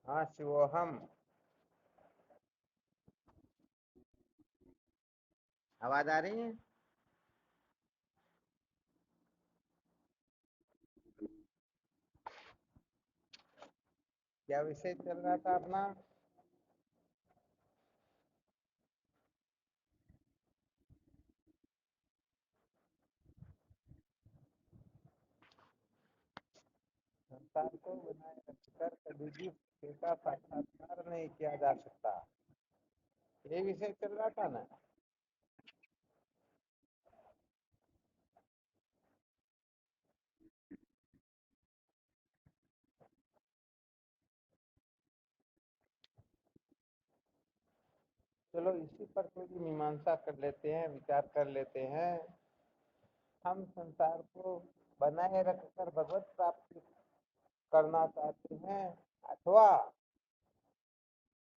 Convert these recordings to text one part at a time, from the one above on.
हाँ शिवोहम। आवाज आ रही है? क्या विषय चल रहा था अपना? संसार को बनाए रखकर कभी भी सत्य का साक्षात्कार नहीं किया जा सकता। ये विषय चल रहा था ना। चलो इसी पर थोड़ी मीमांसा कर लेते हैं, विचार कर लेते हैं। हम संसार को बनाए रखकर भगवत प्राप्ति करना चाहते हैं अथवा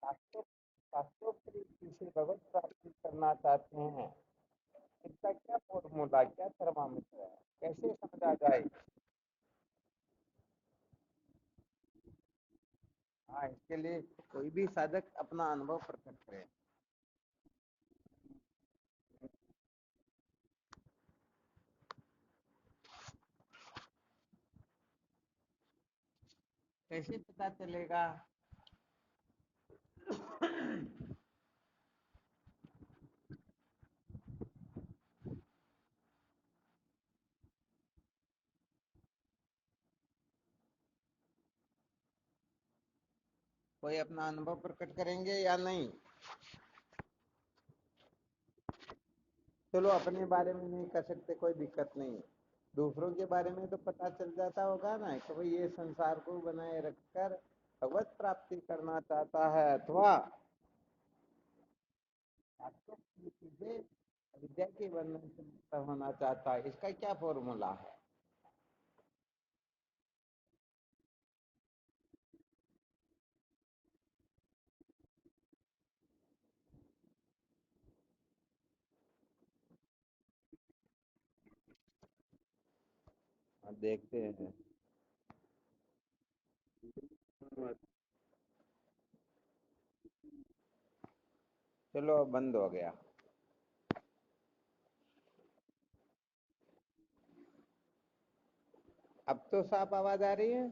शास्त्रों शास्त्रोक्त रीति से भगवत प्राप्ति करना चाहते हैं। इसका क्या फॉर्मूला, क्या थर्मामीटर है, कैसे समझा जाए? हाँ, इसके लिए कोई भी साधक अपना अनुभव प्रकट करे। कैसे पता चलेगा? कोई अपना अनुभव प्रकट करेंगे या नहीं? चलो अपने बारे में नहीं कर सकते, कोई दिक्कत नहीं। दूसरों के बारे में तो पता चल जाता होगा ना कि भाई ये संसार को बनाए रखकर भगवत प्राप्ति करना चाहता है अथवा शास्त्रों की चीजें विद्या के बंधन से मुक्त होना चाहता है। इसका क्या फॉर्मूला है? देखते हैं। चलो अब बंद हो गया। अब तो साफ आवाज आ रही है।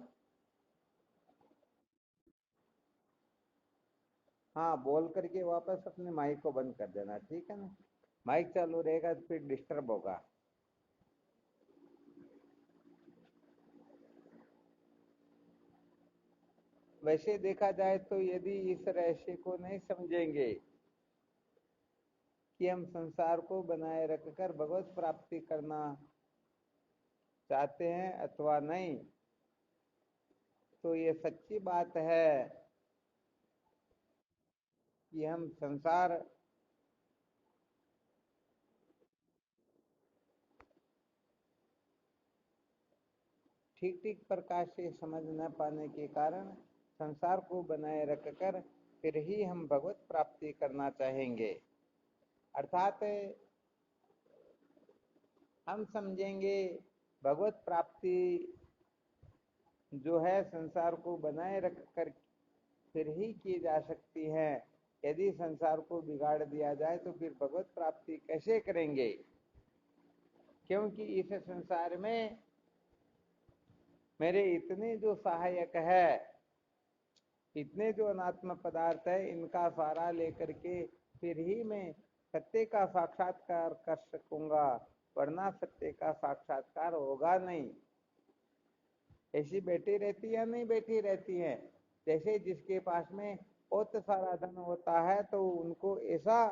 हाँ, बोल करके वापस अपने माइक को बंद कर देना, ठीक है ना? माइक चालू रहेगा तो फिर डिस्टर्ब होगा। वैसे देखा जाए तो यदि इस रहस्य को नहीं समझेंगे कि हम संसार को बनाए रखकर भगवत प्राप्ति करना चाहते हैं अथवा नहीं, तो ये सच्ची बात है कि हम संसार ठीक ठीक प्रकार से समझ न पाने के कारण संसार को बनाए रखकर फिर ही हम भगवत प्राप्ति करना चाहेंगे। अर्थात हम समझेंगे भगवत प्राप्ति जो है संसार को बनाए रखकर फिर ही की जा सकती है। यदि संसार को बिगाड़ दिया जाए तो फिर भगवत प्राप्ति कैसे करेंगे? क्योंकि इस संसार में मेरे इतने जो सहायक है, इतने जो अनात्म पदार्थ है, इनका सहारा लेकर के फिर ही मैं सत्य का साक्षात्कार कर सकूंगा, वरना सत्य का साक्षात्कार होगा नहीं। ऐसी बैठी रहती है या नहीं बैठी रहती है? जैसे जिसके पास में बहुत सारा धन होता है तो उनको ऐसा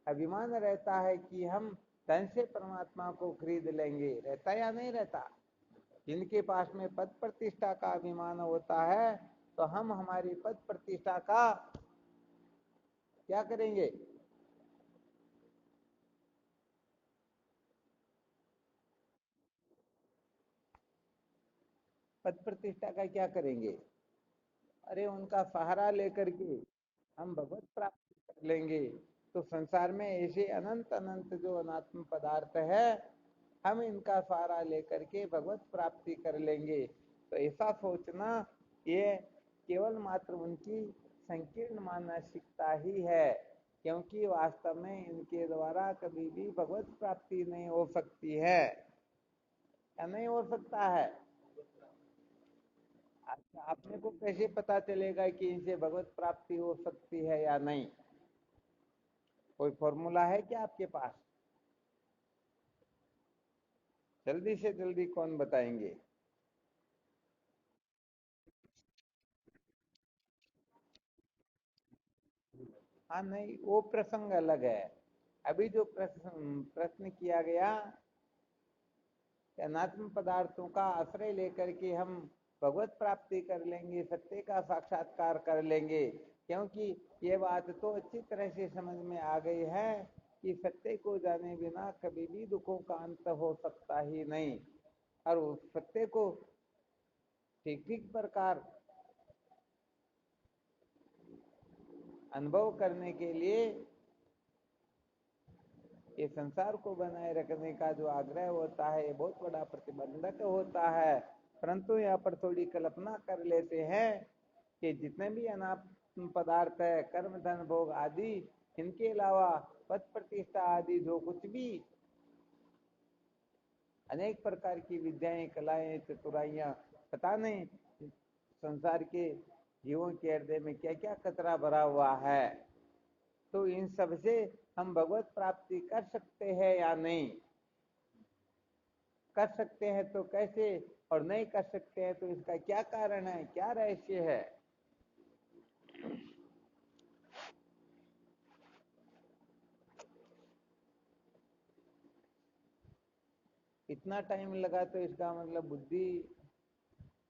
अभिमान रहता है कि हम धन से परमात्मा को खरीद लेंगे। रहता या नहीं रहता? जिनके पास में पद प्रतिष्ठा का अभिमान होता है तो हम हमारी पद प्रतिष्ठा का क्या करेंगे? पद प्रतिष्ठा का क्या करेंगे? अरे उनका सहारा लेकर के हम भगवत प्राप्ति कर लेंगे। तो संसार में ऐसे अनंत अनंत जो अनात्म पदार्थ है, हम इनका सहारा लेकर के भगवत प्राप्ति कर लेंगे। तो ऐसा सोचना ये केवल मात्र उनकी संकीर्ण मानसिकता ही है, क्योंकि वास्तव में इनके द्वारा कभी भी भगवत प्राप्ति नहीं हो सकती है या नहीं हो सकता है। अच्छा, अपने को कैसे पता चलेगा कि इनसे भगवत प्राप्ति हो सकती है या नहीं? कोई फॉर्मूला है क्या आपके पास? जल्दी से जल्दी कौन बताएंगे? हाँ नहीं, वो प्रसंग अलग है। अभी जो प्रश्न प्रश्न किया गया कि अनात्म पदार्थों का आश्रय लेकर के हम भगवत प्राप्ति कर लेंगे, सत्य का साक्षात्कार कर लेंगे, क्योंकि ये बात तो अच्छी तरह से समझ में आ गई है कि सत्य को जाने बिना कभी भी दुखों का अंत हो सकता ही नहीं। और उस सत्य को ठीक ठीक प्रकार अनुभव करने के लिए ये संसार को बनाए रखने का जो आग्रह होता है, ये बहुत बड़ा प्रतिबंधक होता है। परंतु यहाँ पर थोड़ी कल्पना कर लेते हैं कि जितने भी अनात्म पदार्थ है, कर्म धन भोग आदि, इनके अलावा पद प्रतिष्ठा आदि जो कुछ भी अनेक प्रकार की विद्याएं, कलाएं, चतुराइयां, पता नहीं संसार के जीवों के हृदय में क्या क्या कचरा भरा हुआ है, तो इन सब से हम भगवत प्राप्ति कर सकते हैं या नहीं? कर सकते हैं तो कैसे, और नहीं कर सकते हैं तो इसका क्या कारण है, क्या रहस्य है? इतना टाइम लगा तो इसका मतलब बुद्धि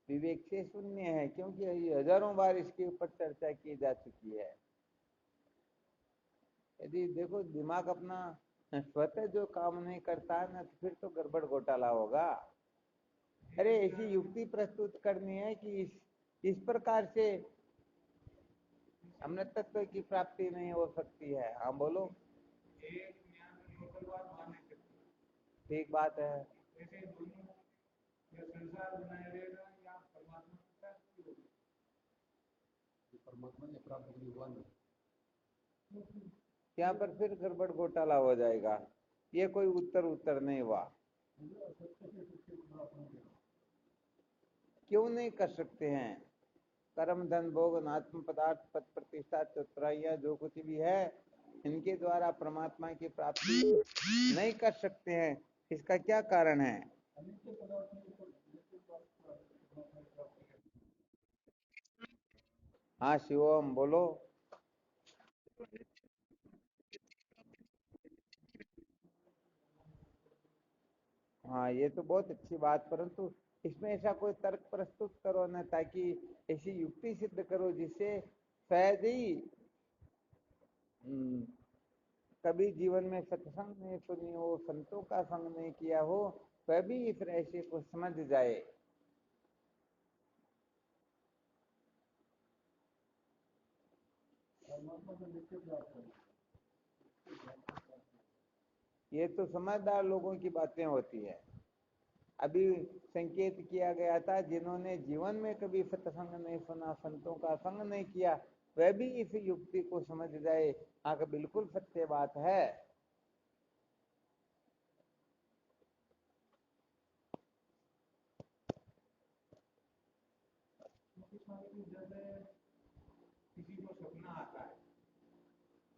विवेक से शून्य है, क्योंकि हजारों बार इसके ऊपर चर्चा की जा चुकी है। यदि देखो दिमाग अपना स्वतः जो काम नहीं करता है ना, तो फिर तो गड़बड़ घोटाला होगा। अरे ऐसी युक्ति प्रस्तुत करनी है कि इस प्रकार से अमृत तत्व की प्राप्ति नहीं हो सकती है। हाँ बोलो। ठीक बात है। यहाँ पर फिर गड़बड़ घोटाला हो जाएगा। ये कोई उत्तर उत्तर नहीं हुआ। क्यों नहीं कर सकते हैं? कर्म धन भोग अनात्म पदार्थ पद प्रतिष्ठा चतुराइयां जो कुछ भी है, इनके द्वारा परमात्मा की प्राप्ति नहीं कर सकते हैं। इसका क्या कारण है? हाँ शिवम बोलो। हाँ ये तो बहुत अच्छी बात, परंतु इसमें ऐसा कोई तर्क प्रस्तुत करो ना, ताकि ऐसी युक्ति सिद्ध करो जिससे शायद ही हम्म, कभी जीवन में सत्संग नहीं सुनी हो, संतों का संग नहीं किया हो, वह भी इस रहस्य को समझ जाए। ये तो समझदार लोगों की बातें होती है। अभी संकेत किया गया था, जिन्होंने जीवन में कभी सत्संग नहीं सुना, संतों का संग नहीं किया, वह भी इस युक्ति को समझ जाए। हाँ कि बिल्कुल सत्य बात है।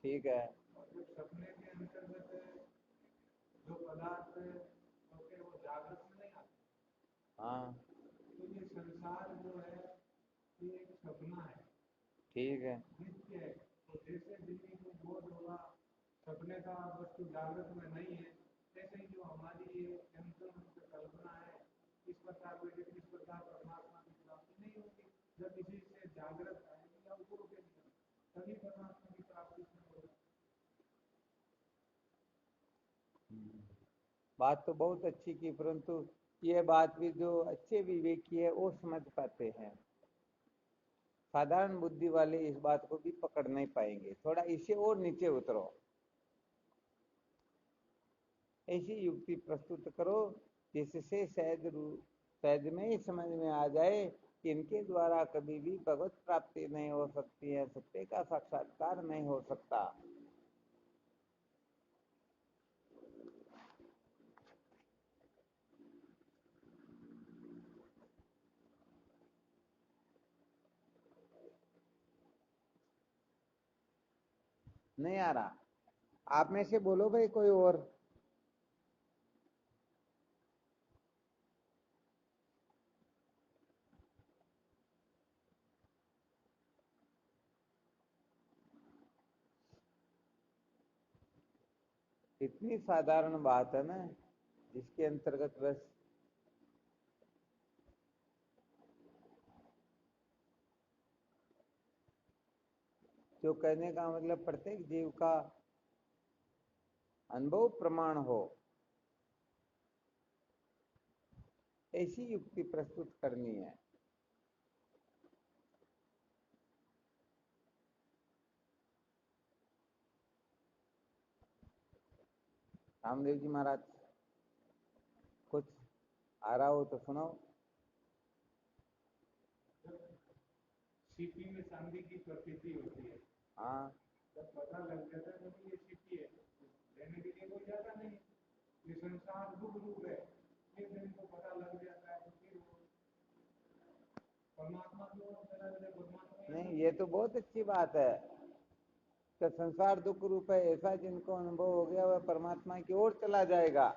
ठीक है। हाँ ठीक है। बात तो बहुत अच्छी की, परंतु ये बात भी जो अच्छे विवेकी है वो समझ पाते हैं। साधारण बुद्धि वाले इस बात को भी पकड़ नहीं पाएंगे। थोड़ा इसे और नीचे उतरो, ऐसी युक्ति प्रस्तुत करो जिससे शायद में ही समझ में आ जाए इनके द्वारा कभी भी भगवत प्राप्ति नहीं हो सकती है, सत्य का साक्षात्कार नहीं हो सकता। नहीं आ रहा? आप में से बोलो भाई कोई और। इतनी साधारण बात है ना, जिसके अंतर्गत बस जो कहने का मतलब प्रत्येक जीव का अनुभव प्रमाण हो, ऐसी युक्ति प्रस्तुत करनी है। रामदेव जी महाराज, कुछ आ रहा हो तो सुनाओ। सीपी में चांदी की प्रकृति होती है। हाँ, जब पता लग जाता है तो ये सीपी है, लेने के लिए कोई जाता नहीं। ये संसार दुख रूप है, एक दिन को पता लग जाता है तो फिर परमात्मा को परमात्मा। नहीं, ये तो बहुत अच्छी बात है कि संसार दुख रूप है, ऐसा जिनको अनुभव हो गया वह परमात्मा की ओर चला जाएगा।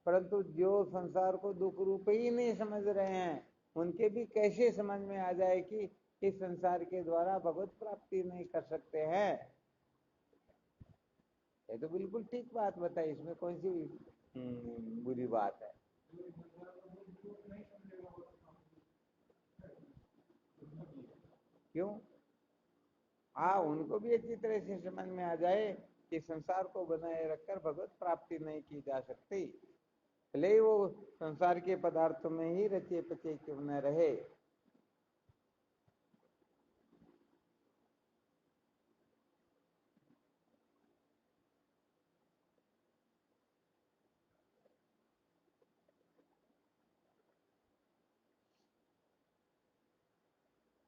परंतु जो संसार को दुख रूप ही नहीं समझ रहे हैं, उनके भी कैसे समझ में आ जाए कि इस संसार के द्वारा भगवत प्राप्ति नहीं कर सकते हैं। ये तो बिल्कुल ठीक बात बताई, इसमें कौन सी बुरी बात है? क्यों? हाँ, उनको भी अच्छी तरह से समझ में आ जाए कि संसार को बनाए रखकर भगवत प्राप्ति नहीं की जा सकती, भले ही वो संसार के पदार्थों में ही रचे पचे क्यों न रहे।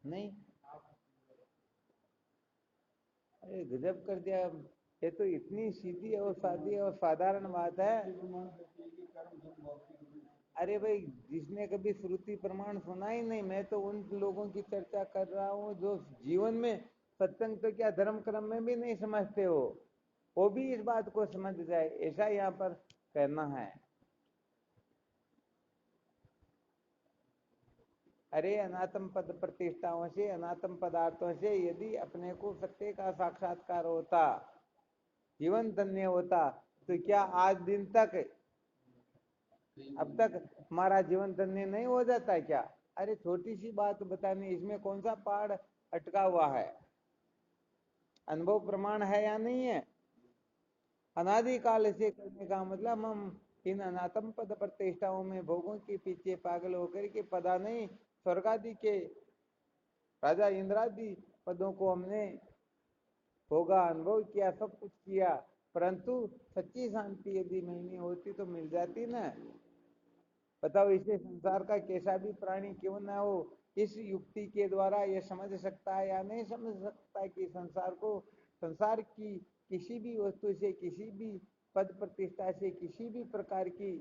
नहीं, अरे गजब कर दिया। ये तो इतनी सीधी और सादी और साधारण बात है। अरे भाई, जिसने कभी श्रुति प्रमाण सुना ही नहीं, मैं तो उन लोगों की चर्चा कर रहा हूँ जो जीवन में सत्संग तो क्या धर्म क्रम में भी नहीं समझते हो, वो भी इस बात को समझ जाए, ऐसा यहाँ पर कहना है। अरे अनात्म पद प्रतिष्ठाओं से, अनात्म पदार्थों से यदि अपने को सत्य का साक्षात्कार होता, जीवन धन्य होता, तो क्या आज दिन तक, अब तक हमारा जीवन धन्य नहीं हो जाता क्या? अरे छोटी सी बात बतानी, इसमें कौन सा पहाड़ अटका हुआ है? अनुभव प्रमाण है या नहीं है? अनादिकाल से करने का मतलब हम इन अनात्म पद प्रतिष्ठाओं में भोगों के पीछे पागल होकर के पता नहीं स्वर्गादि के राजा इंद्रादि पदों को हमने होगा अनुभव किया, सब कुछ किया, परंतु सच्ची शांति यदि नहीं होती तो मिल जाती ना। बताओ, इसे संसार का कैसा भी प्राणी क्यों ना हो, इस युक्ति के द्वारा यह समझ सकता है या नहीं समझ सकता कि संसार को, संसार की किसी भी वस्तु से, किसी भी पद प्रतिष्ठा से, किसी भी प्रकार की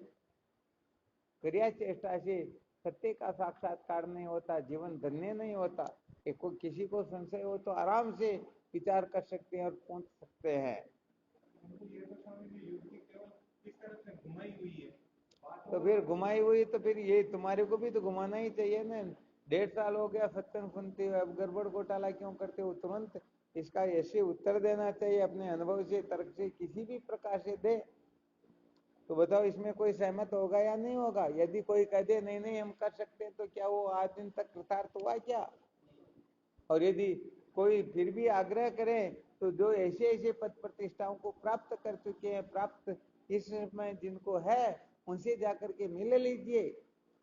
क्रिया चेष्टा से सत्य का साक्षात्कार नहीं होता, जीवन धन्य नहीं होता। एक किसी को संशय हो तो आराम से विचार कर सकते हैं और पहुंच सकते हैं। तो फिर घुमाई हुई, तो फिर ये तुम्हारे को भी तो घुमाना ही चाहिए ना। 1.5 साल हो गया सत्संग सुनते हुए, अब गड़बड़ घोटाला क्यों करते हो? तुरंत इसका ऐसे उत्तर देना चाहिए, अपने अनुभव से, तर्क से, किसी भी प्रकार से दे। तो बताओ, इसमें कोई सहमत होगा या नहीं होगा? यदि कोई कह दे नहीं नहीं हम कर सकते हैं, तो क्या वो आज दिन तक कृतार्थ हुआ क्या? और यदि कोई फिर भी आग्रह करे, तो जो ऐसे ऐसे पद प्रतिष्ठाओं को प्राप्त कर चुके हैं, प्राप्त इस समय जिनको है, उनसे जाकर के मिल लीजिए।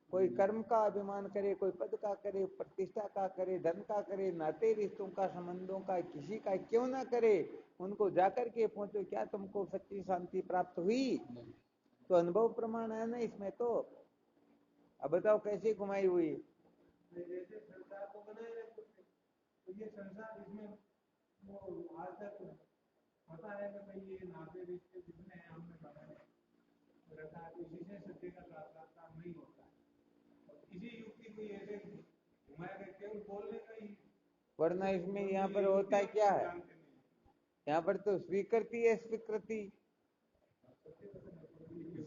कोई कर्म का अभिमान करे, कोई पद का करे, प्रतिष्ठा का करे, धन का करे, नाते रिश्तों का, संबंधों का, किसी का क्यों ना करे, उनको जाकर के पहुंचो। क्या तुमको सच्ची शांति प्राप्त हुई? तो अनुभव प्रमाण है ना इसमें तो। अब बताओ कैसे घुमाई हुई? बनाए रखते थे। तो ये संसार इसमें वो आज तक पता है कि भाई ये नाते रिश्ते जितने हैं हमने बनाए रखा है, इसी से सत्य का साक्षात्कार नहीं होता है। और इसी युक्ति को ऐसे घुमाया गया केवल बोलने का ही, वरना इसमें यहाँ पर होता है क्या है, यहाँ पर तो स्वीकृति है, स्वीकृति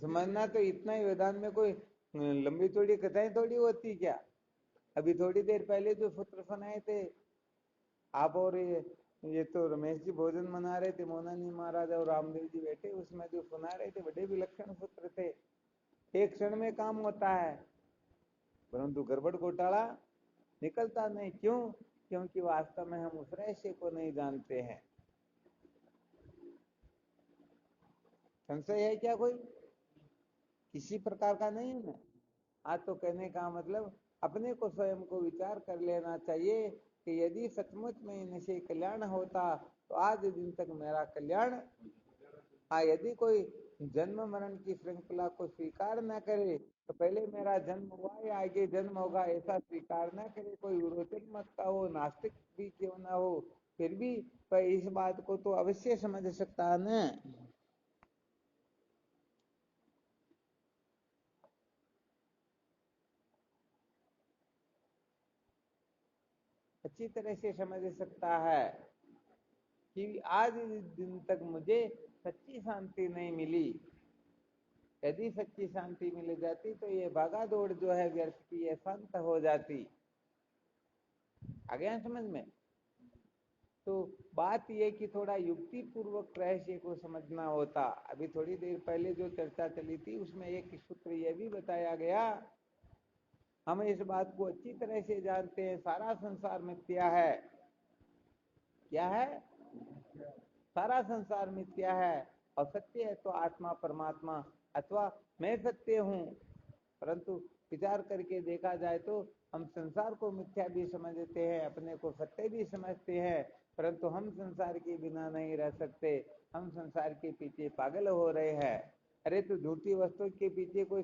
समझना। तो इतना ही वेदांत में कोई लंबी चौड़ी कथाएं थोड़ी होती क्या। अभी थोड़ी देर पहले जो सूत्र सुनाए थे आप और ये तो रमेश जी भोजन मना रहे थे, मोनानी महाराज और रामदेव जी बैठे, उसमें जो सुना रहे थे बड़े विलक्षण सूत्र थे। एक क्षण में काम होता है, परंतु गड़बड़ घोटाला निकलता नहीं। क्यों? क्योंकि वास्तव में हम उस रहस्य को नहीं जानते हैं। संशय है क्या कोई? किसी प्रकार का नहीं है ना। आज तो कहने का मतलब अपने को स्वयं को विचार कर लेना चाहिए कि यदि सचमुच में इनसे कल्याण होता तो आज दिन तक मेरा कल्याण। हाँ, यदि कोई जन्म मरण की श्रृंखला को स्वीकार न करे तो पहले मेरा जन्म हुआ या आगे जन्म होगा ऐसा स्वीकार न करे, कोई विरोचक मत का हो, नास्तिक भी क्यों ना हो, फिर भी पर इस बात को तो अवश्य समझ सकता है ना। अच्छी तरह से समझ सकता है कि आज दिन तक मुझे सच्ची शांति नहीं मिली। यदि सच्ची शांति मिल जाती तो ये भागा दौड़ जो है व्यर्थ की, ये शांत हो जाती। आ गया समझ में? तो बात ये कि थोड़ा युक्ति पूर्वक रहस्य को समझना होता। अभी थोड़ी देर पहले जो चर्चा चली थी उसमें एक सूत्र ये भी बताया गया, हम इस बात को अच्छी तरह से जानते हैं सारा संसार मिथ्या है। क्या है? सारा संसार मिथ्या है और सत्य है तो आत्मा परमात्मा अथवा मैं सत्य हूं। परंतु विचार करके देखा जाए तो हम संसार को मिथ्या भी समझते हैं, अपने को सत्य भी समझते हैं, परंतु हम संसार के बिना नहीं रह सकते। हम संसार के पीछे पागल हो रहे हैं। अरे तो झूठी वस्तु के पीछे कोई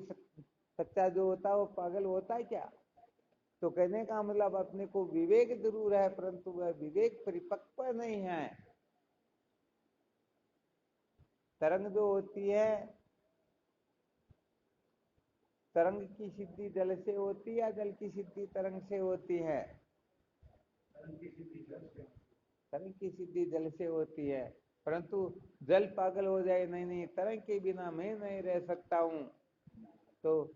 सच्चा जो होता है वो पागल होता है क्या? तो कहने का मतलब अपने को विवेक जरूर है परंतु वह विवेक परिपक्व नहीं है। तरंग जो होती है, तरंग की सिद्धि जल से होती है या जल की सिद्धि तरंग से होती है? तरंग की सिद्धि जल से होती है, परंतु जल पागल हो जाए, नहीं नहीं तरंग के बिना मैं नहीं रह सकता हूं, तो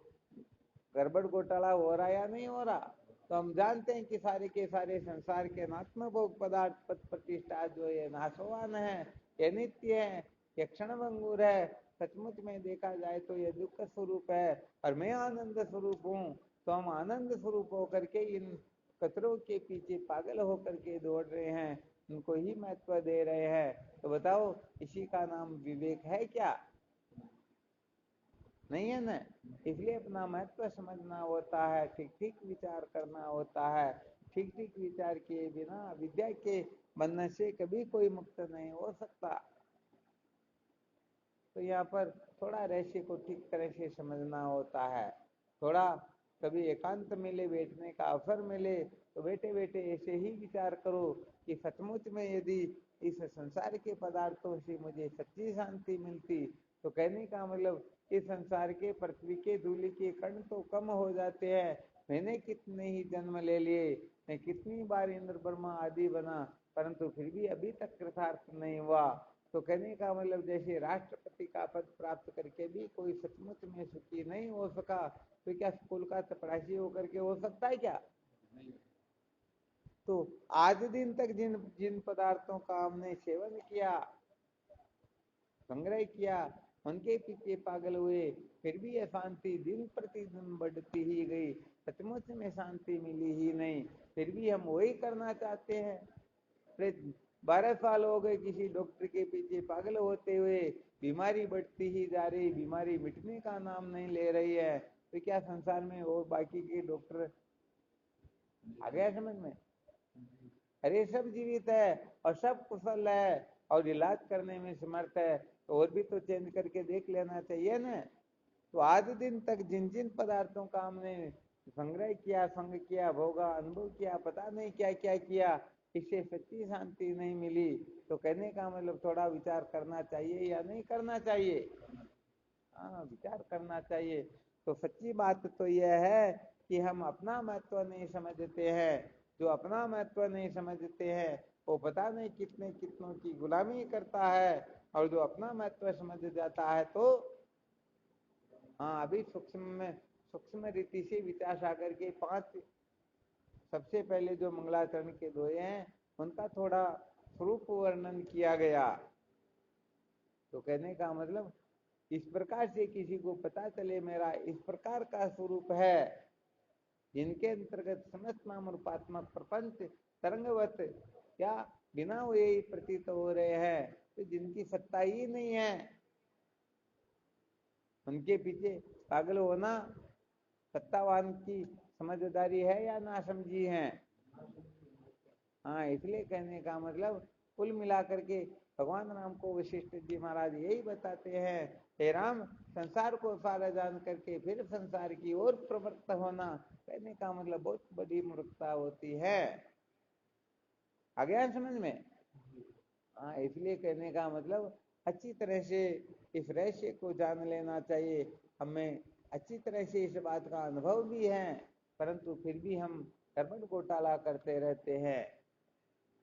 गड़बड़ घोटाला हो रहा या नहीं हो रहा? तो हम जानते हैं कि सारे के सारे संसार के नात्म भोग पदार्थ पद प्रतिष्ठा जो ये नाशवान है, ये नित्य है, ये क्षणभंगुर है। सचमुच में देखा जाए तो ये दुख स्वरूप है और मैं आनंद स्वरूप हूँ। तो हम आनंद स्वरूप होकर के इन कचरों के पीछे पागल होकर के दौड़ रहे हैं, उनको ही महत्व दे रहे हैं। तो बताओ इसी का नाम विवेक है क्या? नहीं है ना। इसलिए अपना महत्व समझना होता है, ठीक ठीक विचार करना होता है। ठीक ठीक विचार किए बिना विद्या के बनने से कभी कोई मुक्त नहीं हो सकता। तो यहाँ पर थोड़ा रहस्य को ठीक तरह से समझना होता है। थोड़ा कभी एकांत मिले, बैठने का अवसर मिले तो बैठे बैठे ऐसे ही विचार करो कि सचमुच में यदि इस संसार के पदार्थों से मुझे सच्ची शांति मिलती तो कहने का मतलब इस संसार के पृथ्वी के धूलि के कण तो कम हो जाते हैं। मैंने कितने ही जन्म ले लिए, मैं कितनी बार इंद्र ब्रह्मा आदि बना, परंतु फिर भी अभी तक कृतार्थ नहीं हुआ। तो कहने का मतलब जैसे राष्ट्रपति का पद प्राप्त करके भी कोई सचमुच में सुखी नहीं हो सका, तो क्या स्कूल का चपरासी होकर के हो सकता है क्या? तो आज दिन तक जिन जिन पदार्थों का हमने सेवन किया, संग्रह किया, उनके पीछे पागल हुए, फिर भी ये शांति दिन प्रतिदिन बढ़ती ही गई, सचमुच में शांति मिली ही नहीं। फिर भी हम वही करना चाहते हैं। 12 साल हो गए किसी डॉक्टर के पीछे पागल होते हुए, बीमारी बढ़ती ही जा रही, बीमारी मिटने का नाम नहीं ले रही है। तो क्या संसार में और बाकी के डॉक्टर आ गया समझ में? अरे सब जीवित है और सब कुशल है और इलाज करने में समर्थ है, तो और भी तो चेंज करके देख लेना चाहिए ना। तो आज दिन तक जिन जिन पदार्थों का हमने संग्रह किया, संग किया, भोगा, अनुभव किया, पता नहीं क्या क्या किया, इससे सच्ची शांति नहीं मिली। तो कहने का मतलब थोड़ा विचार करना चाहिए या नहीं करना चाहिए? हाँ, विचार करना चाहिए। तो सच्ची बात तो यह है कि हम अपना महत्व नहीं समझते हैं। जो अपना महत्व नहीं समझते हैं वो पता नहीं कितने कितनों की गुलामी करता है, और जो अपना महत्व समझ जाता है तो हाँ, अभी सूक्ष्म रीति से विद्यासागर के 5 सबसे पहले जो मंगलाचरण के दोहे हैं उनका थोड़ा स्वरूप वर्णन किया गया। तो कहने का मतलब इस प्रकार से किसी को पता चले मेरा इस प्रकार का स्वरूप है, जिनके अंतर्गत समस्त नाम रूपात्मक प्रपंच तरंगवत क्या बिना हुए ही प्रतीत हो रहे हैं, तो जिनकी सत्ता ही नहीं है, उनके पीछे पागल होना सत्तावान की समझदारी है या नासमझी है? हाँ, इसलिए कहने का मतलब कुल मिलाकर के भगवान राम को वशिष्ठ जी महाराज यही बताते हैं, हे राम, संसार को सारा जान करके फिर संसार की ओर प्रवृत्त होना, कहने का मतलब बहुत बड़ी मूर्खता होती है। आ गया समझ में? हाँ, इसलिए कहने का मतलब अच्छी तरह से इस रहस्य को जान लेना चाहिए। हमें अच्छी तरह से इस बात का अनुभव भी है, परंतु फिर भी हम गड़बड़ घोटाला करते रहते हैं।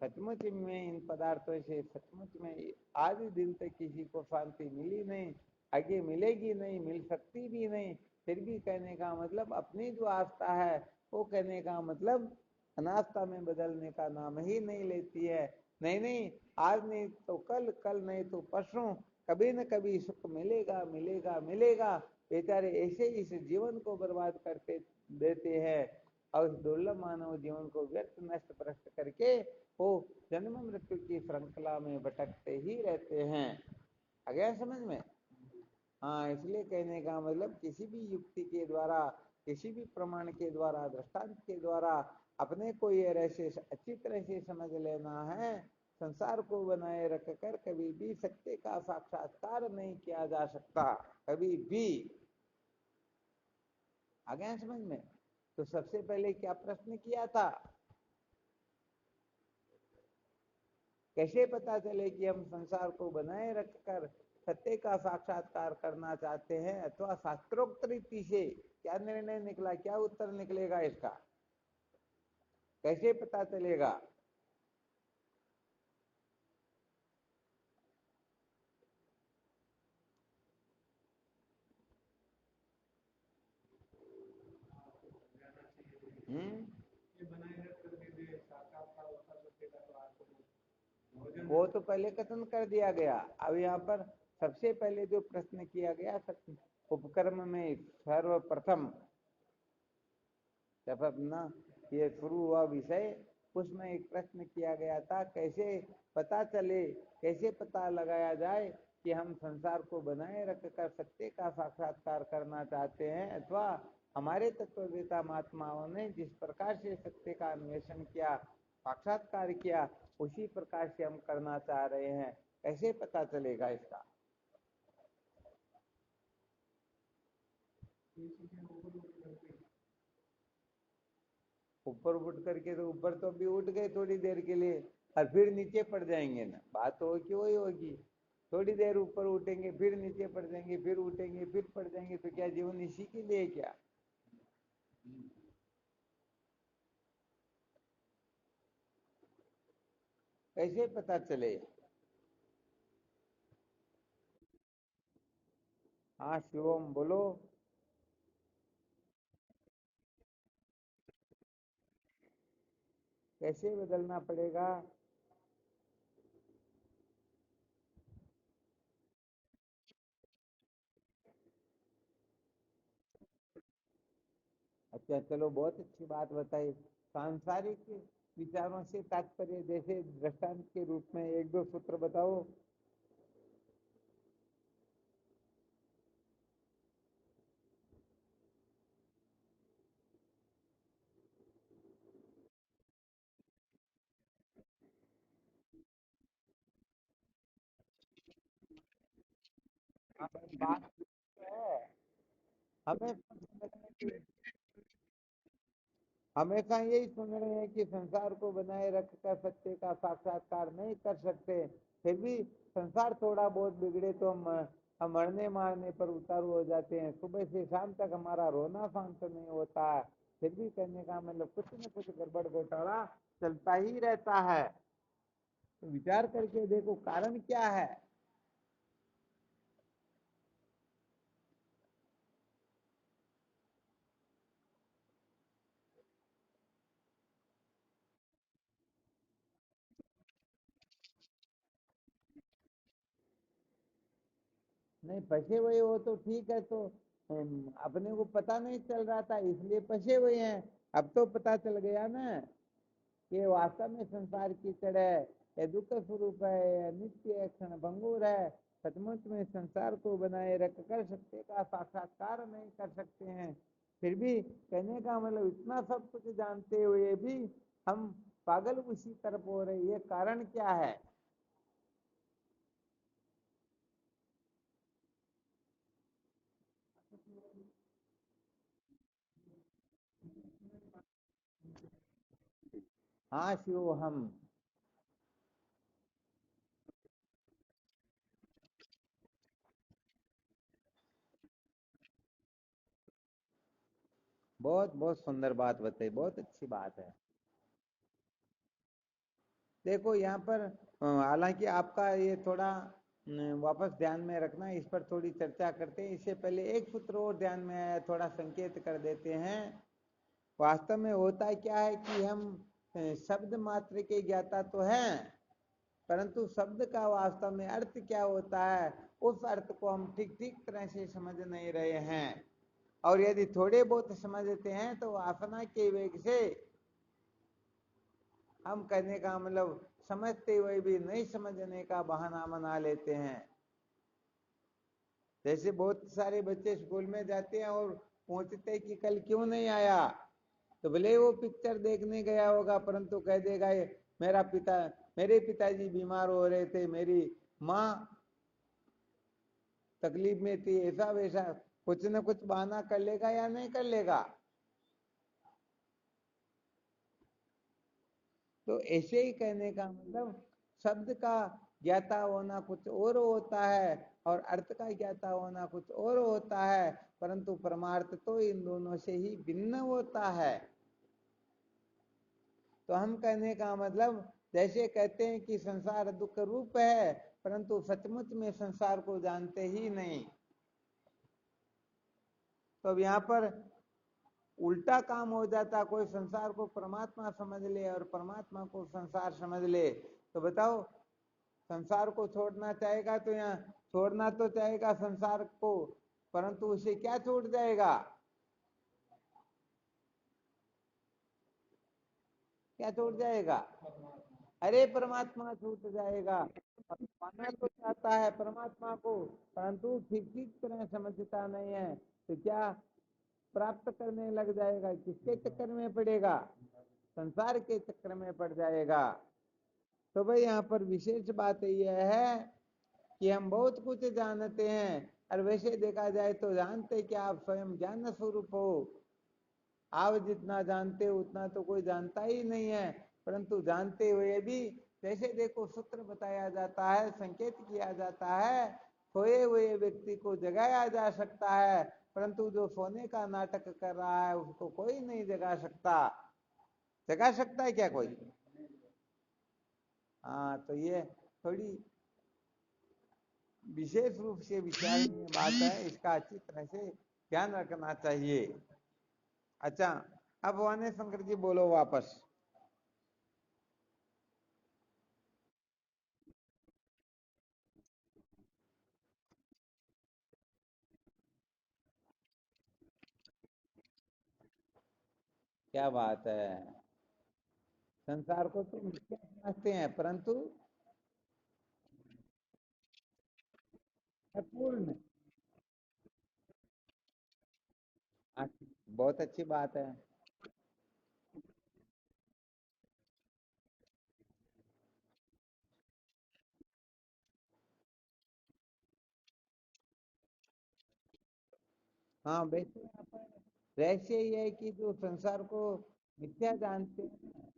सचमुच में इन पदार्थों से सचमुच में आज दिन तक किसी को शांति मिली नहीं, आगे मिलेगी नहीं, मिल सकती भी नहीं। फिर भी कहने का मतलब अपनी जो आस्था है वो कहने का मतलब अनास्था में बदलने का नाम ही नहीं लेती है। नहीं नहीं, आज नहीं तो कल, कल नहीं तो परसों, कभी न कभी सुख मिलेगा मिलेगा मिलेगा। बेचारे ऐसे इस जीवन को बर्बाद करते देते हैं, और इस दुर्लभ मानव जीवन को व्यर्थ नष्ट भ्रष्ट करके वो जन्म मृत्यु की श्रृंखला में भटकते ही रहते हैं। आ गया समझ में? हाँ, इसलिए कहने का मतलब किसी भी युक्ति के द्वारा, किसी भी प्रमाण के द्वारा, दृष्टांत के द्वारा अपने को ये रहस्य अच्छी तरह से समझ लेना है। संसार को बनाए रखकर कभी भी सत्य का साक्षात्कार नहीं किया जा सकता, कभी भी। आ गया समझ में? तो सबसे पहले क्या प्रश्न किया था? कैसे पता चले कि हम संसार को बनाए रखकर सत्य का साक्षात्कार करना चाहते हैं अथवा शास्त्रोक्त रीति से? क्या निर्णय निकला, क्या उत्तर निकलेगा इसका? कैसे पता चलेगा? हम्म, ये बनाए रख कर दे दे साक्षात्कार होता सत्य का, तो आपको भोजन वो तो पहले कथन कर दिया गया। अब यहाँ पर सबसे पहले जो प्रश्न किया गया सत्य उपक्रम में सर्वप्रथम जब अपना ये शुरू हुआ विषय, उसमें एक प्रश्न किया गया था, कैसे पता चले, कैसे पता लगाया जाए कि हम संसार को बनाए रखकर सत्य का साक्षात्कार करना चाहते हैं अथवा हमारे तत्ववेता महात्माओं ने जिस प्रकार से सत्य का अन्वेषण किया, साक्षात्कार किया, उसी प्रकार से हम करना चाह रहे हैं। कैसे पता चलेगा इसका? ऊपर उठ करके तो ऊपर तो अभी उठ गए थोड़ी देर के लिए, और फिर नीचे पड़ जाएंगे ना, बात तो होगी वही होगी। थोड़ी देर ऊपर उठेंगे, फिर नीचे पड़ जाएंगे, फिर उठेंगे, फिर पड़ जाएंगे, तो क्या जीवन इसी के लिए क्या? कैसे पता चले? हाँ शिवम बोलो। कैसे बदलना पड़ेगा? अच्छा चलो, बहुत अच्छी बात बताई। सांसारिक विचारों से तात्पर्य जैसे दृष्टांत के रूप में एक दो सूत्र बताओ। हाँ, बात तो है, हमें समझने की हमेशा यही सुन रहे हैं कि संसार को बनाए रखकर सत्य का साक्षात्कार नहीं कर सकते, फिर भी संसार थोड़ा बहुत बिगड़े तो हम मरने मारने पर उतारू हो जाते हैं, सुबह से शाम तक हमारा रोना शांत नहीं होता है, फिर भी कहने का मतलब कुछ न कुछ गड़बड़ घोटाला चलता ही रहता है। तो विचार करके देखो कारण क्या है। नहीं फंसे हुए हो तो ठीक है, तो अपने को पता नहीं चल रहा था इसलिए फंसे हुए हैं, अब तो पता चल गया ना कि वास्तव में संसार कीचड़ है, ये दुख स्वरूप है, ये नित्य क्षण भंगुर है, सचमुच में संसार को बनाए रख कर सत्य का साक्षात्कार नहीं कर सकते हैं, फिर भी कहने का मतलब इतना सब कुछ जानते हुए भी हम पागल उसी तरफ हो रहे, ये कारण क्या है। हाँ शिव हम। बहुत बहुत सुंदर बात बताई, बहुत अच्छी बात है। देखो यहाँ पर हालांकि आपका ये थोड़ा वापस ध्यान में रखना, इस पर थोड़ी चर्चा करते हैं, इससे पहले एक सूत्र और ध्यान में आया, थोड़ा संकेत कर देते हैं। वास्तव में होता क्या है कि हम शब्द मात्र के ज्ञाता तो हैं, परंतु शब्द का वास्तव में अर्थ क्या होता है उस अर्थ को हम ठीक ठीक तरह से समझ नहीं रहे हैं, और यदि थोड़े बहुत समझते हैं तो वासना के वेग से हम कहने का मतलब समझते हुए भी नहीं समझने का बहाना बना लेते हैं। जैसे बहुत सारे बच्चे स्कूल में जाते हैं और पूछते कि कल क्यों नहीं आया, तो भले वो पिक्चर देखने गया होगा परंतु कह देगा ये मेरे पिताजी बीमार हो रहे थे, मेरी माँ तकलीफ में थी, ऐसा वैसा कुछ न कुछ बहाना कर लेगा या नहीं कर लेगा। तो ऐसे ही कहने का मतलब शब्द का ज्ञाता होना कुछ और होता है और अर्थ का ज्ञाता होना कुछ और होता है, परंतु परमार्थ तो इन दोनों से ही भिन्न होता है। तो हम कहने का मतलब जैसे कहते हैं कि संसार दुख रूप है, परंतु सचमुच में संसार को जानते ही नहीं। तो अब यहाँ पर उल्टा काम हो जाता, कोई संसार को परमात्मा समझ ले और परमात्मा को संसार समझ ले, तो बताओ संसार को छोड़ना चाहेगा तो यहाँ छोड़ना तो चाहेगा संसार को, परंतु उसे क्या छूट जाएगा, क्या छूट जाएगा, अरे परमात्मा छूट जाएगा। पाना तो चाहता है परमात्मा को, परंतु ठीक ठीक तरह समझता नहीं है, तो क्या प्राप्त करने लग जाएगा, किसके चक्कर में पड़ेगा, संसार के चक्कर में पड़ जाएगा। तो भाई यहाँ पर विशेष बात यह है कि हम बहुत कुछ जानते हैं, और वैसे देखा जाए तो जानते कि आप स्वयं ज्ञान स्वरूप हो, आप जितना जानते हो उतना तो कोई जानता ही नहीं है, परंतु जानते हुए भी जैसे देखो सूत्र बताया जाता है, संकेत किया जाता है, सोए हुए व्यक्ति को जगाया जा सकता है, परंतु जो सोने का नाटक कर रहा है उसको कोई नहीं जगा सकता। जगा सकता है क्या कोई। हाँ तो ये थोड़ी विशेष रूप से विचारणीय बात है, इसका अच्छी तरह से ध्यान रखना चाहिए। अच्छा, अब वाने शंकर जी बोलो वापस। क्या बात है, संसार को तो मिथ्या समझते हैं परंतु अपूर्ण। बहुत अच्छी बात है। हाँ वैसे यहाँ पर रहस्य ये है कि जो संसार को मिथ्या जानते हैं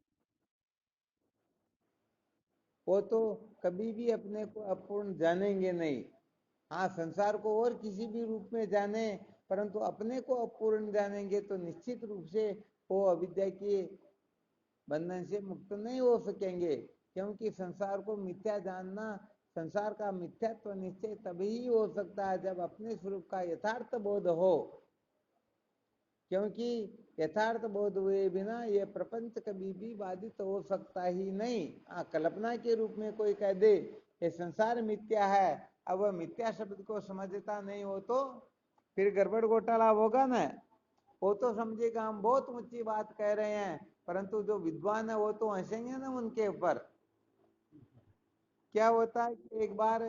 वो तो कभी भी अपने को अपूर्ण जानेंगे नहीं। हाँ, संसार को और किसी भी रूप में जाने, परंतु अपने को अपूर्ण जानेंगे तो निश्चित रूप से वो अविद्या के बंधन से मुक्त नहीं हो सकेंगे। क्योंकि संसार को मिथ्या जानना, संसार का मिथ्यात्व निश्चय तभी हो सकता है जब अपने स्वरूप का यथार्थ बोध हो। क्योंकि यथार्थ बोध हुए बिना यह प्रपंच कभी भी बाधित हो सकता ही नहीं। कल्पना के रूप में कोई कह दे ये संसार मिथ्या है, अब वह मिथ्या शब्द को समझता नहीं हो तो फिर गड़बड़ घोटाला होगा ना। वो तो समझेगा हम बहुत ऊंची बात कह रहे हैं, परंतु जो विद्वान है वो तो हंसेंगे ना उनके ऊपर। क्या होता है कि एक बार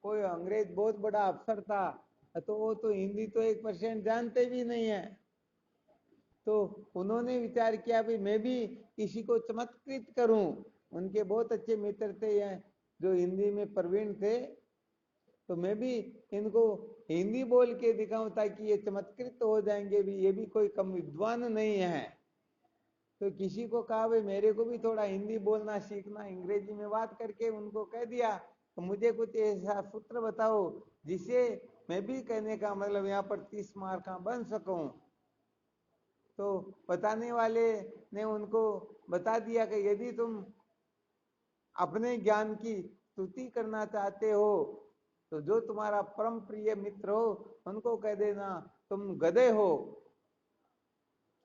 कोई अंग्रेज बहुत बड़ा अफसर था, तो वो तो हिंदी तो 1% जानते भी नहीं है। तो उन्होंने विचार किया भाई मैं भी किसी को चमत्कृत करूं। उनके बहुत अच्छे मित्र थे जो हिंदी में प्रवीण थे, तो मैं भी इनको हिंदी बोल के दिखाऊं ताकि ये चमत्कृत हो जाएंगे भी, ये भी कोई कम विद्वान नहीं है। तो किसी को कहा भाई मेरे को भी थोड़ा हिंदी बोलना सीखना, अंग्रेजी में बात करके उनको कह दिया तो मुझे कुछ ऐसा सूत्र बताओ जिसे मैं भी कहने का मतलब यहाँ पर 30 मार्क का बन सकूं। तो बताने वाले ने उनको बता दिया कि यदि तुम अपने ज्ञान की स्तुति करना चाहते हो तो जो तुम्हारा परम प्रिय मित्र हो उनको कह देना तुम गधे हो।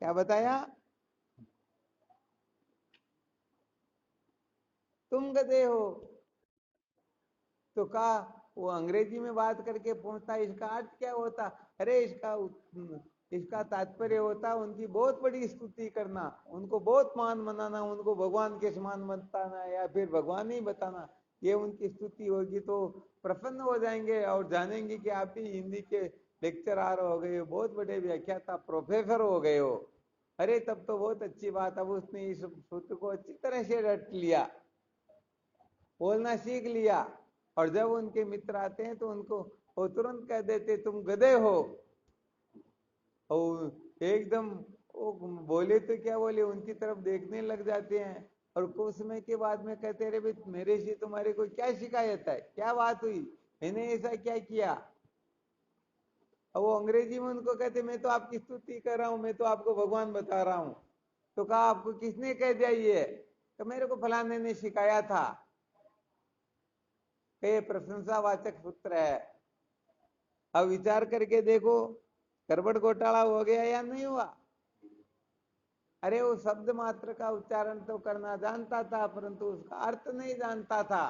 क्या बताया? तुम गधे हो। तो कहा वो अंग्रेजी में बात करके पूछता इसका अर्थ क्या होता? अरे इसका तात्पर्य होता उनकी बहुत बड़ी स्तुति करना, उनको बहुत मान मनाना, उनको भगवान के समान बताना या फिर भगवान ही बताना। ये उनकी स्तुति होगी तो प्रसन्न हो जाएंगे और जानेंगे कि आप भी हिंदी के लेक्चरर हो गए हो, बहुत बड़े व्याख्याता प्रोफेसर हो गए हो। अरे तब तो बहुत अच्छी बात। अब उसने इस सूत्र को अच्छी तरह से रट लिया, बोलना सीख लिया। और जब उनके मित्र आते हैं तो उनको वो तुरंत कह देते तुम गधे हो। और एकदम वो बोले तो क्या बोले, उनकी तरफ देखने लग जाते हैं और कुछ समय के बाद में कहते रहे भाई मेरे से तुम्हारे को क्या शिकायत है, क्या बात हुई, मैंने ऐसा क्या किया? और वो अंग्रेजी में उनको कहते मैं तो आपकी स्तुति कर रहा हूं, मैं तो आपको भगवान बता रहा हूं। तो कहा आपको किसने कह दिया ये? तो मेरे को फलाने ने सिखाया था। ये प्रशंसावाचक सूत्र है। अब विचार करके देखो गड़बड़ घोटाला हो गया या नहीं हुआ? अरे वो शब्द मात्र का उच्चारण तो करना जानता था परंतु उसका अर्थ नहीं जानता था।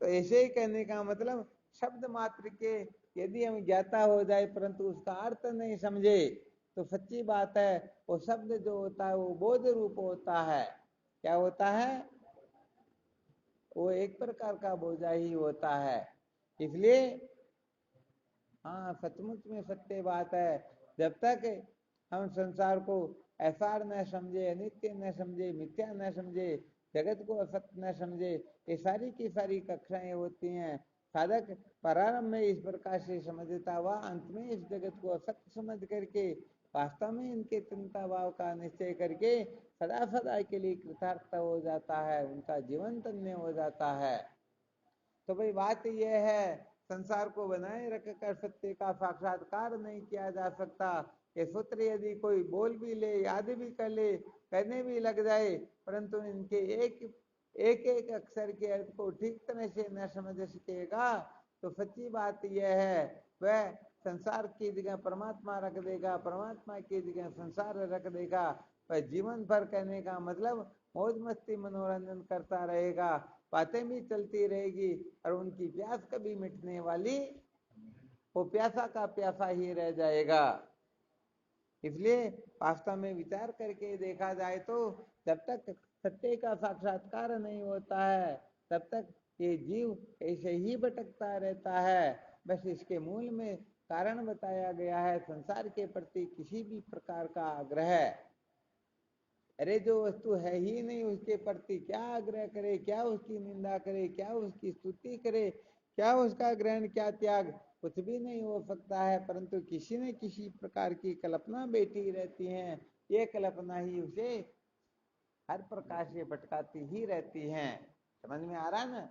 तो ऐसे ही कहने का मतलब शब्द मात्र के यदि हम ज्ञाता हो जाए परंतु उसका अर्थ नहीं समझे तो सच्ची बात है वो शब्द जो होता है वो बोध रूप होता है। क्या होता है? वो एक प्रकार का बोझा ही होता है। इसलिए हाँ, सचमुच में सत्य बात है। जब तक हम संसार को असार न समझे, अनित्य न समझे, मिथ्या न समझे, जगत को असत्य न समझे, ये सारी की सारी कक्षाएं होती हैं। साधक प्रारंभ में इस प्रकार से समझता हुआ अंत में इस जगत को असत्य समझ करके वास्तव में इनके चिंता भाव का निश्चय करके सदा सदा के लिए कृतार्थ हो जाता है, उनका जीवन धन्य हो जाता है। तो भाई बात यह है संसार को बनाए रखकर सत्य का साक्षात्कार नहीं किया जा सकता। ये सूत्र यदि कोई बोल भी ले, याद भी कर ले, कहने भी लग जाए, परंतु इनके एक एक एक अक्षर के अर्थ को ठीक तरह से न समझ सकेगा तो सच्ची बात यह है वह संसार की जगह परमात्मा रख देगा, परमात्मा की जगह संसार रख देगा। वह जीवन भर कहने का मतलब मौज मस्ती मनोरंजन करता रहेगा, बातें भी चलती रहेगी और उनकी प्यास कभी मिटने वाली, वो प्यासा का प्यासा ही रह जाएगा। इसलिए वास्तव में विचार करके देखा जाए तो जब तक सत्य का साक्षात्कार नहीं होता है तब तक ये जीव ऐसे ही भटकता रहता है। बस इसके मूल में कारण बताया गया है संसार के प्रति किसी भी प्रकार का आग्रह। अरे जो वस्तु है ही नहीं उसके प्रति क्या आग्रह करे, क्या उसकी निंदा करे, क्या उसकी स्तुति करे, क्या उसका ग्रहण, क्या त्याग? कुछ भी नहीं हो सकता है, परंतु किसी न किसी प्रकार की कल्पना बैठी रहती है। ये कल्पना ही उसे हर प्रकार से भटकाती ही रहती हैं। समझ में आ रहा है ना?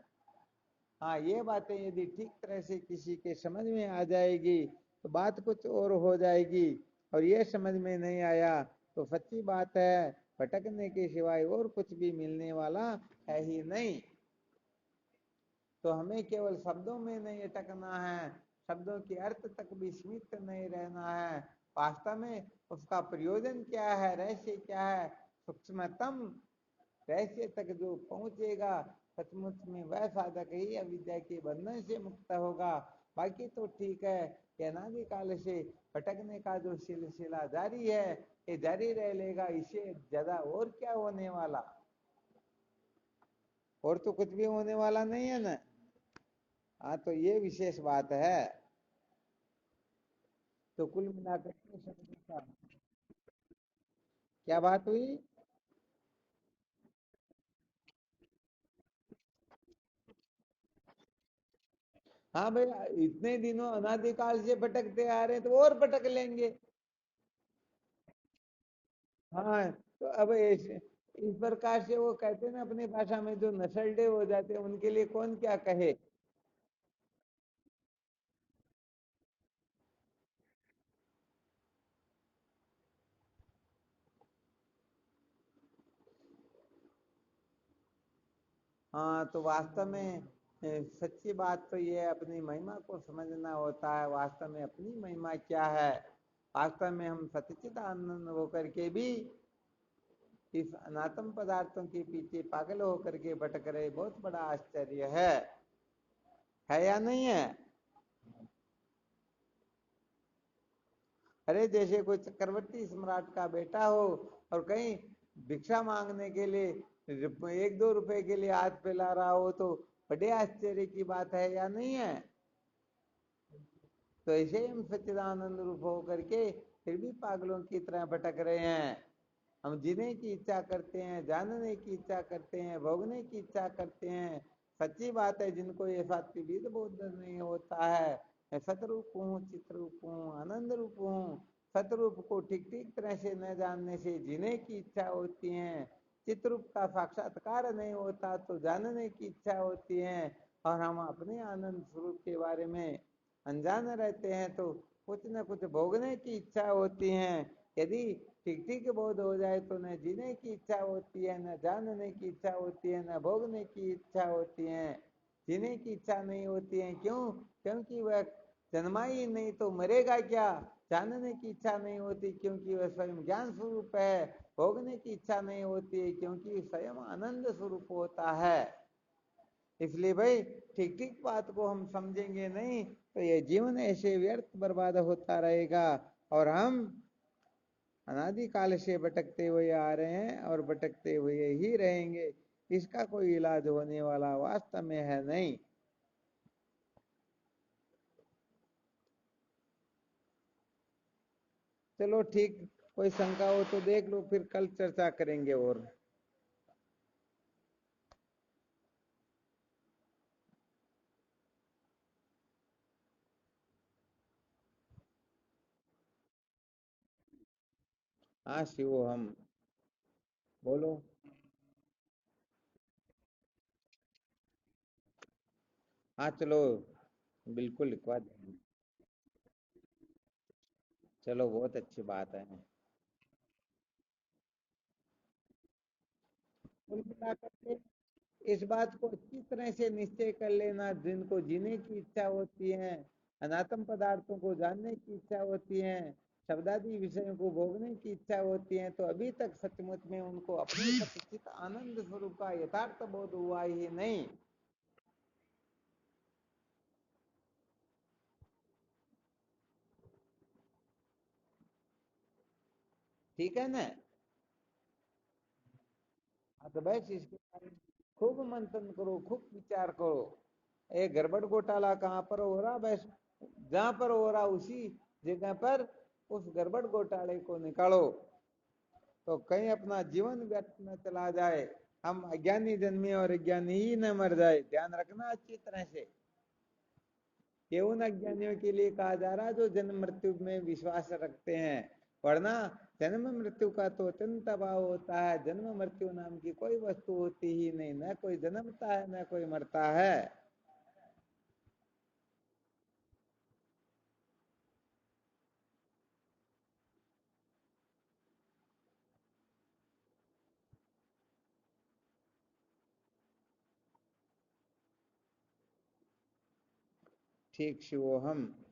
हाँ, ये बातें यदि ठीक तरह से किसी के समझ में आ जाएगी तो बात कुछ और हो जाएगी, और ये समझ में नहीं आया तो सच्ची बात है, भटकने के सिवाय और कुछ भी मिलने वाला है ही नहीं। तो हमें केवल शब्दों में नहीं अटकना है, शब्दों के अर्थ तक भी सीमित नहीं रहना है। वास्तव में उसका प्रयोजन क्या है, रहस्य क्या है, सूक्ष्मतम रहस्य तक जो पहुंचेगा सचमुच में वह साधक ही अविद्या के बंधन से मुक्त होगा। बाकी तो ठीक है, ये अनादि काल से भटकने का जो सिलसिला जारी है ये जारी रह लेगा, इससे ज्यादा और क्या होने वाला, और तो कुछ भी होने वाला नहीं है ना। हाँ, तो ये विशेष बात है। तो कुल मिलाकर के शब्द का क्या बात हुई? हाँ भाई, इतने दिनों अनादिकाल से भटकते आ रहे हैं तो और भटक लेंगे। हाँ, तो अब इस प्रकार से वो कहते हैं ना अपनी भाषा में, जो नसलडे हो जाते हैं उनके लिए कौन क्या कहे। हाँ, तो वास्तव में सच्ची बात तो ये है, अपनी महिमा को समझना होता है। वास्तव में अपनी महिमा क्या है, वास्तव में हम सच्चिद आनंद होकर के भी इस अनात्म पदार्थों के पीछे पागल होकर के भटक रहे, बहुत बड़ा आश्चर्य है या नहीं है? अरे जैसे कोई चक्रवर्ती सम्राट का बेटा हो और कहीं भिक्षा मांगने के लिए 1-2 रुपए के लिए हाथ फैला रहा हो, तो बड़े आश्चर्य की बात है या नहीं है? तो ऐसे ही हम सच्चिदानंद रूप होकर के फिर भी पागलों की तरह भटक रहे हैं। हम जीने की इच्छा करते हैं, जानने की इच्छा करते हैं, भोगने की इच्छा करते हैं। सच्ची बात है, जिनको ये सात्विक बोध नहीं होता है, मैं सतरूप हूँ, चित्ररूप हूँ, आनंद रूप हूँ। सतरूप को ठीक ठीक तरह से न जानने से जीने की इच्छा होती है, चित्ररूप का साक्षात्कार नहीं होता तो जानने की इच्छा होती है, और हम अपने आनंद स्वरूप के बारे में अनजान रहते हैं तो कुछ न कुछ भोगने की इच्छा होती है। यदि ठीक ठीक बोध हो जाए तो न जीने की इच्छा होती है, न जानने की इच्छा होती है, न भोगने की इच्छा होती है। जीने की इच्छा नहीं होती है, क्यों? क्योंकि वह जन्मा ही नहीं तो मरेगा क्या। जानने की इच्छा नहीं होती क्योंकि वह स्वयं ज्ञान स्वरूप है। भोगने की इच्छा नहीं होती है क्योंकि स्वयं आनंद स्वरूप होता है। इसलिए भाई, ठीक ठीक बात को हम समझेंगे नहीं तो ये जीवन ऐसे व्यर्थ बर्बाद होता रहेगा, और हम अनादिकाल से भटकते हुए आ रहे हैं और भटकते हुए ही रहेंगे। इसका कोई इलाज होने वाला वास्तव में है नहीं। चलो ठीक, कोई शंका हो तो देख लो, फिर कल चर्चा करेंगे। और हाँ शिव, हम बोलो। हाँ चलो, बिल्कुल लिखवा देंगे। चलो, बहुत अच्छी बात है। कुल मिलाकर के इस बात को अच्छी तरह से निश्चय कर लेना, जिनको जीने की इच्छा होती है, अनात्म पदार्थों को जानने की इच्छा होती है, शब्दादि विषयों को भोगने की इच्छा होती है, तो अभी तक सचमुच में उनको अपने सच्चित आनंद स्वरूप का यथार्थ बोध हुआ ही नहीं। ठीक है ना? हाँ, तो बस इसके बारे में खूब मंथन करो, खूब विचार करो। ये गड़बड़ घोटाला कहाँ पर हो रहा, बस जहां पर हो रहा उसी जगह पर उस गड़बड़ घोटाले को निकालो, तो कहीं अपना जीवन व्यर्थ न चला जाए, हम अज्ञानी जन्मे और अज्ञानी ही न मर जाए। ध्यान रखना अच्छी तरह से। ये उन अज्ञानियों के लिए कहा जा रहा है जो जन्म मृत्यु में विश्वास रखते हैं। वरना जन्म मृत्यु का तो अत्यंत अभाव होता है। जन्म मृत्यु नाम की कोई वस्तु होती ही नहीं, न कोई जन्मता है न कोई मरता है। ठीक शिवोहम।